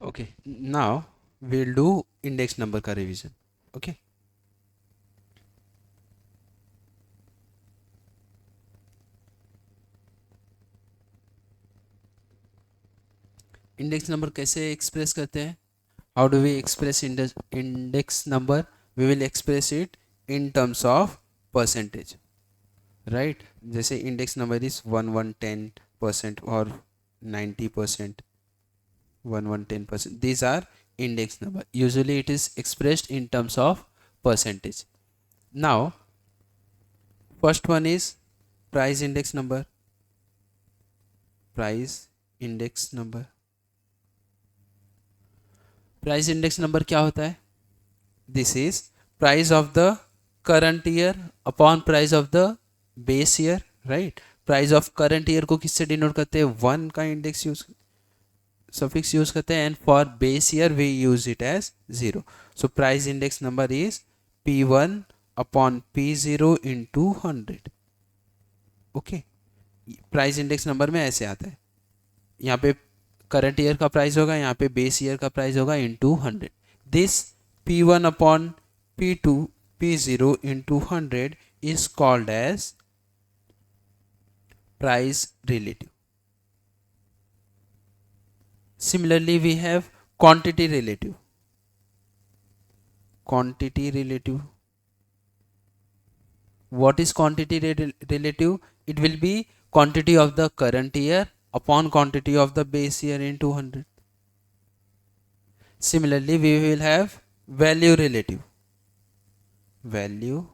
Okay, now we'll do index number का revision. Okay, index number कैसे express करते हैं? How do we express index number? We will express it in terms of percentage, right? जैसे index number is 1110% or 90%, 1110%. These are index number. Usually it is expressed in terms of percentage. Now, first one is price index number. Price index number. Price index number क्या होता है? This is price of the current year upon price of the base year, right? Price of current year को किससे denote करते हैं? 1 का index use suffix use करते हैं, and for base year we use it as 0. So price index number is P1 upon P0 into 100. Okay, price index number में ऐसे आता है. यहाँ पे करंट ईयर का प्राइस होगा, यहाँ पे बेस ईयर का प्राइस होगा into 100. This P1 upon P2 P0 into 100 is called as price relative. Similarly, we have quantity relative. Quantity relative. What is quantity relative? It will be quantity of the current year upon quantity of the base year in 200. Similarly, we will have value relative. Value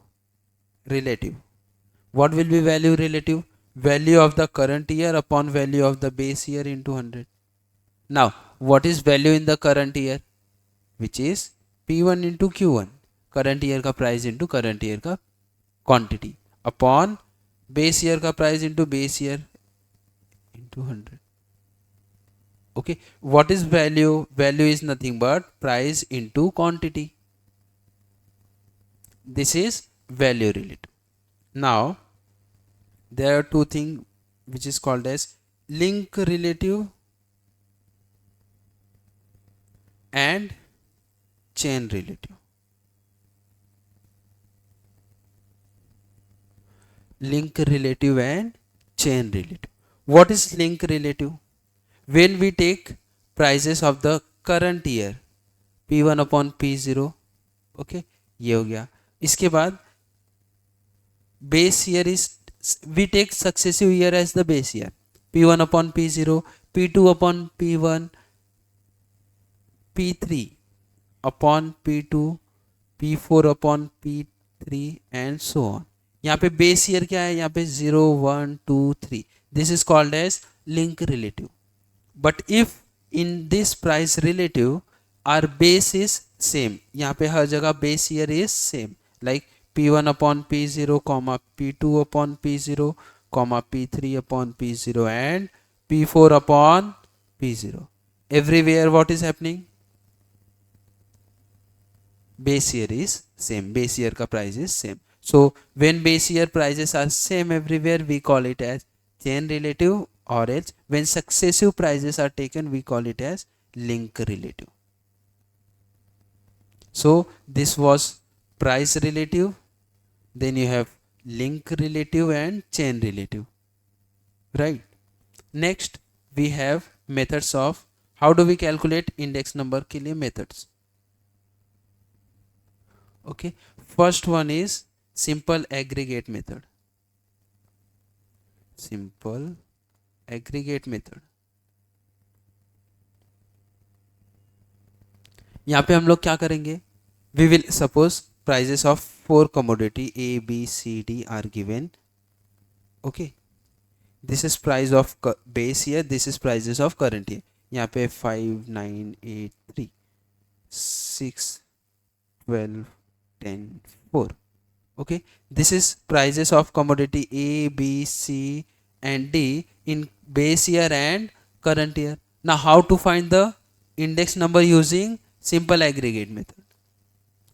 relative. What will be value relative? Value of the current year upon value of the base year in 200. Now, what is value in the current year? Which is P1 into Q1. Current year का price into current year का quantity upon base year का price into base year into 100. Okay, what is value? Value is nothing but price into quantity. This is value relative. Now, there are two things which is called as link relative and chain relative. Link relative and chain relative. What is link relative? When we take prices of the current year P1 upon P0, okay, ये हो गया. इसके बाद base year is, we take successive year as the base year. P1 upon P0, P2 upon P1, P3 upon P2, P4 upon P3 and so on. यहाँ पे base year क्या है? यहाँ पे 0 1 2 3. This is called as link relative. But if in this price relative are base is same, यहाँ पे हर जगह base year is same, like P1 upon P0, P2 upon P0, P3 upon P0 and P4 upon P0. Everywhere what is happening? Base year is same. Base year ka price is same. So when base year prices are same everywhere, we call it as chain relative, or else when successive prices are taken, we call it as link relative. So this was price relative. Then you have link relative and chain relative, right? Next we have methods of how do we calculate index number के लिए methods. Okay, first one is simple aggregate method. Simple aggregate method. यहाँ पे हम लोग क्या करेंगे? We will suppose prices of 4 commodity A, B, C, D are given. Okay, this is price of base year, this is prices of current year. यहाँ पे 5 9 8 3 6 12 10 4. Okay, this is prices of commodity A, B, C and D in base year and current year. Now how to find the index number using simple aggregate method?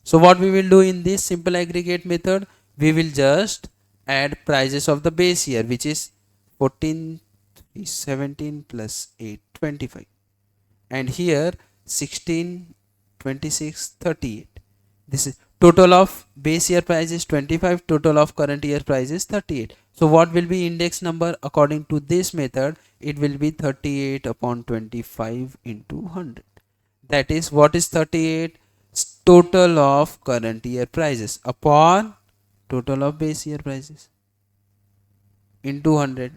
So what we will do in this simple aggregate method, we will just add prices of the base year, which is 14 17 plus 8 25, and here 16, 26, 38. This is total of base year price is 25, total of current year price is 38. So what will be index number according to this method? It will be 38 upon 25 into 100. That is, what is 38? Total of current year prices upon total of base year prices into 100.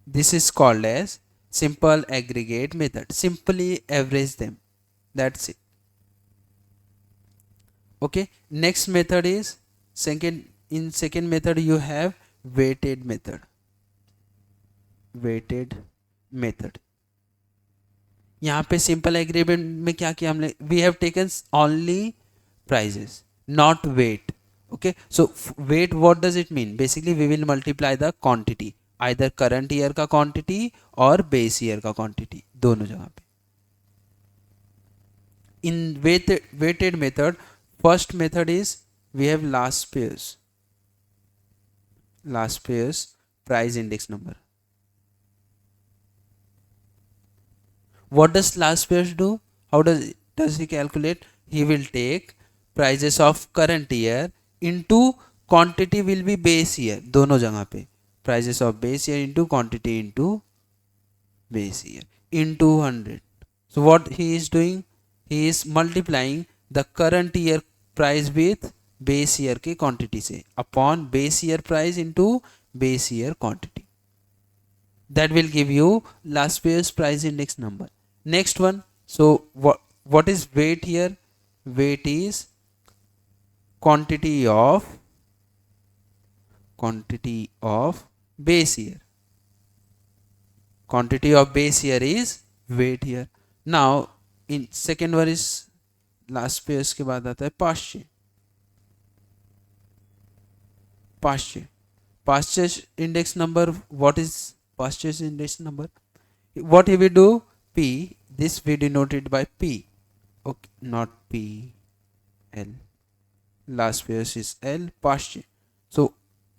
This is called as simple aggregate method. Simply average them. That's it. Okay. Next method is second. In second method you have weighted method. Weighted method. यहाँ पे simple agreement में क्या किया हमने? We have taken only prices, not weight. Okay, so weight, what does it mean? Basically we will multiply the quantity, either current year का quantity और base year का quantity, दोनों जगह पे. In weighted method, first method is we have last payers price index number. What does last payers do? How does he calculate? He will take prices of current year into quantity will be base year, दोनों जगह पे prices of base year into quantity into base year into 100. So what he is doing? He is multiplying the current year price with base year के quantity से upon base year price into base year quantity. That will give you last year's price index number. Next one. So what is weight here? Weight is quantity of base year. Quantity of base year is weight here. Now in second one is last payers के बाद आता है past year index number. What is past year's index number? What he will do? P, this we denoted by P. Okay, not P, L. Last payers is L, past year. So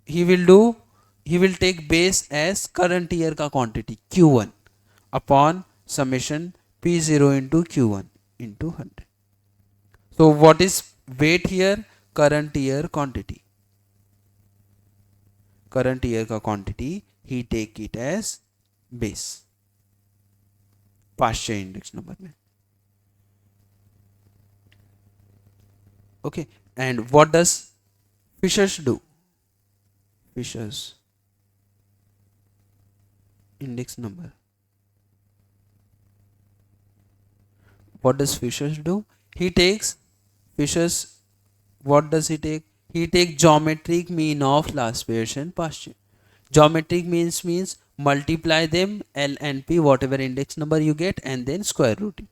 he will take base as current year का quantity Q1 upon summation P0 into Q1 into 100. So what is weight here? Current year quantity. Current year का quantity he take it as base past year index number में. Okay, and what does Fisher's do? Fisher's index number. What does Fisher's do? He takes Fisher's. What does he take? He takes geometric mean of last payers and past year. Geometric means multiply them, L and P, whatever index number you get, and then square root it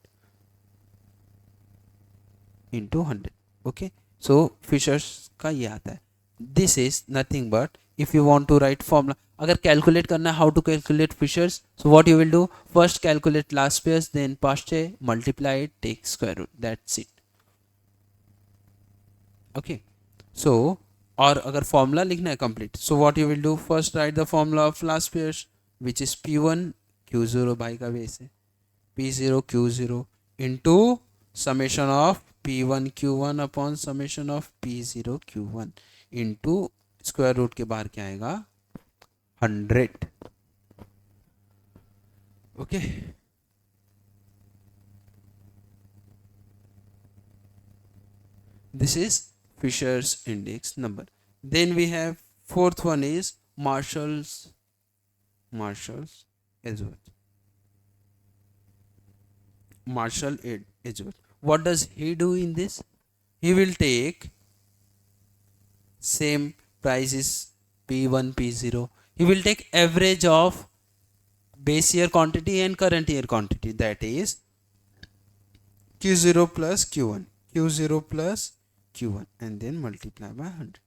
into 100. Okay, so Fisher's का ये आता है. This is nothing but if you want to write formula, अगर calculate करना है how to calculate Fisher's, so what you will do? First calculate last pairs, then past year, multiply it, take square root. That's it. Okay, so और अगर formula लिखना है complete, so what you will do? First write the formula of last pairs, which is P1 Q0 by का base है P0 Q0 into summation of P1 Q1 upon summation of P0 Q1 into square root के बाहर क्या आएगा? 100. Okay. This is Fisher's index number. Then we have fourth one is Marshall's Edgeworth. Marshall Edgeworth. What does he do in this? He will take same prices P1 P0. He will take average of base year quantity and current year quantity, that is Q0 plus Q1, Q0 plus Q1, and then multiply by 100.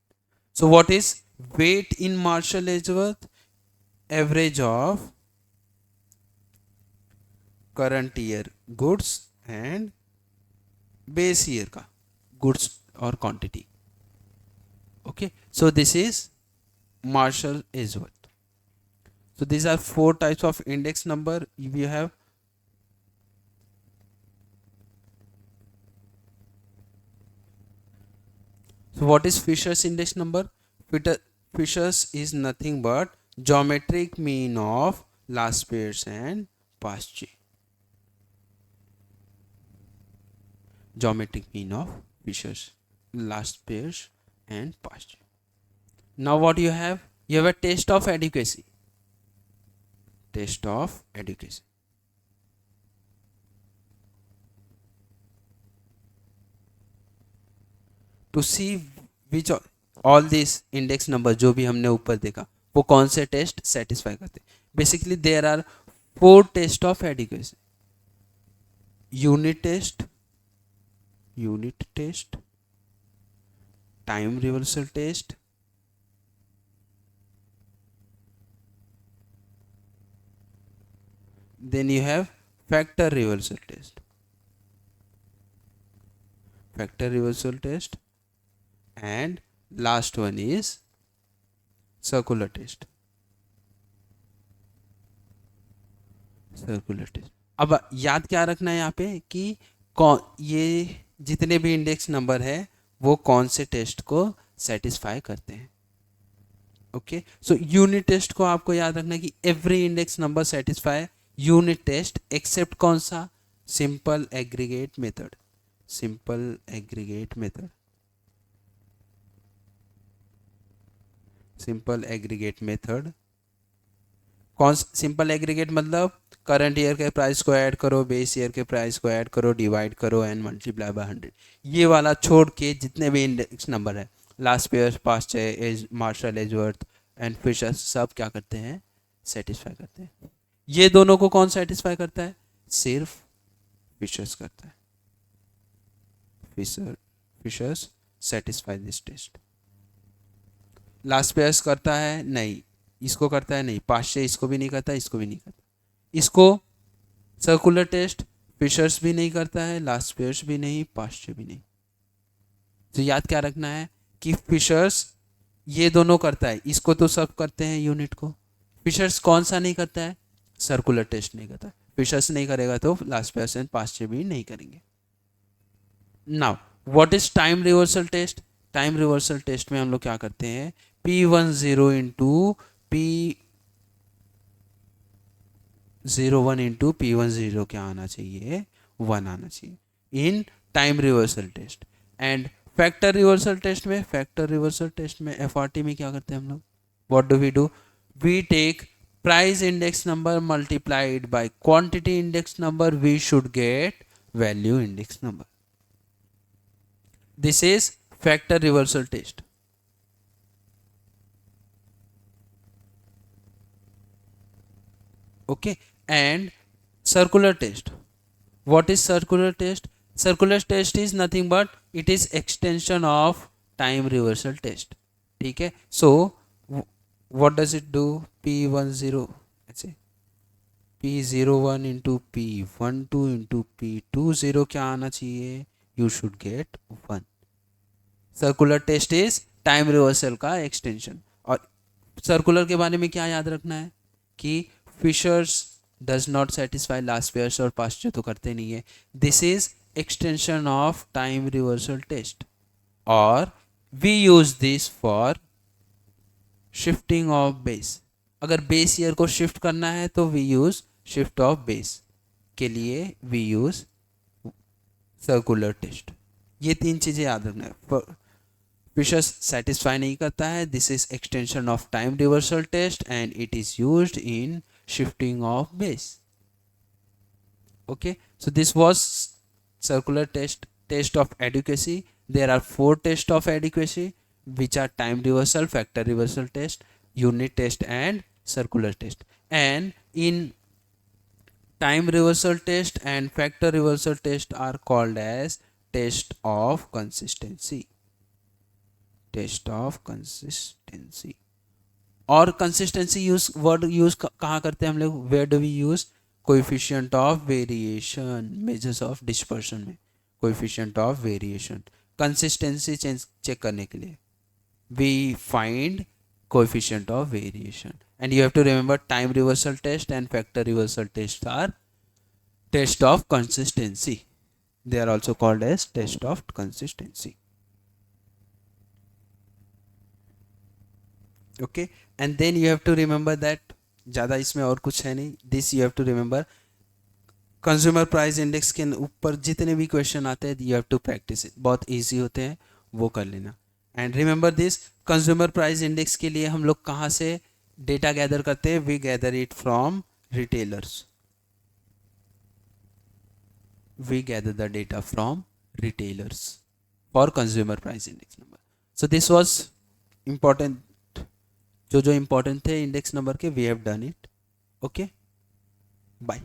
So what is weight in Marshall Edgeworth? Average of current year goods and base year का goods or quantity. Okay, so this is Marshall Edgeworth. So these are four types of index number. We have So what is Fisher's index number? Fisher's is nothing but geometric mean of last pairs and past J. Geometric mean of Fisher's last pairs and past J. Now what you have? You have a test of adequacy. Test of adequacy. To see which all these index number जो भी हमने ऊपर देखा वो कौन से test satisfy करते हैं. Basically there are 4 test of adequacy. Unit test, time reversal test, then you have factor reversal test, and last one is circular test. अब याद क्या रखना है यहाँ पे कि कौन ये जितने भी इंडेक्स नंबर है वो कौन से टेस्ट को सेटिस्फाई करते हैं. ओके, सो यूनिट टेस्ट को आपको याद रखना है कि every index number satisfy unit test except कौन सा? Simple aggregate method. कौन सिंपल एग्रीगेट मतलब करंट ईयर के प्राइस को ऐड करो, बेस ईयर के प्राइस को ऐड करो, डिवाइड करो एंड मल्टीप्लाई बाय 100. ये वाला छोड़ के जितने भी इंडेक्स नंबर है, Laspeyres, Paasche, Marshall, Edgeworth and Fisher's, सब क्या करते हैं? सेटिस्फाई करते हैं. ये दोनों को कौन सेटिस्फाई करता है? सिर्फ फिशर्स करता है. Fisher's satisfy this test. Laspeyres करता है? नहीं. इसको करता है? नहीं. पास्ट इसको भी नहीं करता, इसको भी नहीं करता. इसको सर्कुलर टेस्ट फिशर्स भी नहीं करता है, लास्ट पेयर्स भी नहीं, पास्ट भी नहीं. तो याद क्या रखना है कि फिशर्स ये दोनों करता है, इसको तो सब करते हैं यूनिट को. फिशर्स कौन सा नहीं करता है? सर्कुलर टेस्ट नहीं करता. फिशर्स नहीं करेगा तो लास्ट पेयर्स एंड पास्ट भी नहीं करेंगे. Now what is time reversal test? Time reversal test में हम लोग क्या करते हैं? P10 into P01 into P10 क्या आना चाहिए? 1 आना चाहिए in time reversal test. And factor reversal test में FRT में क्या करते हैं हम लोग? What do? We take price index number multiplied by quantity index number, we should get value index number. This is factor reversal test. Okay, and circular test. What is circular test? Circular test is nothing but it is extension of time reversal test. ठीक है. So what does it do? P10 ऐसे P01 into P12 into P20 क्या आना चाहिए? You should get 1. Circular test is time reversal का extension. और circular के बारे में क्या याद रखना है कि Fisher's does not satisfy Laspeyres और पास्ट तो करते नहीं है. This is extension of time reversal test, और we use this for shifting of base. अगर बेस ईयर को शिफ्ट करना है तो we use shift of base के लिए वी यूज सर्कुलर टेस्ट. ये 3 चीजें याद रखना है. फिशर्स सेटिस्फाई नहीं करता है. This is extension of time reversal test and it is used in shifting of base. Okay, so this was circular test of adequacy. There are 4 test of adequacy which are time reversal, factor reversal test, unit test and circular test. And in time reversal test and factor reversal test are called as test of consistency. और consistency use word use कहाँ करते हैं हम लोग? Where do we use? Coefficient of variation, measures of dispersion में coefficient of variation consistency check करने के लिए we find coefficient of variation. And you have to remember time reversal test and factor reversal test are test of consistency. They are also called as test of consistency. Okay, and then you have to remember that, ज़्यादा इसमें और कुछ है नहीं, this you have to remember, consumer price index के ऊपर जितने भी क्वेश्चन आते हैं you have to practice it, बहुत ईजी होते हैं, वो कर लेना। And remember this, consumer price index के लिए हम लोग कहाँ से डेटा गैदर करते हैं, we gather it from retailers, we gather the data from retailers for consumer price index number. So this was important, जो जो important थे इंडेक्स नंबर के, we have done it. Okay, bye.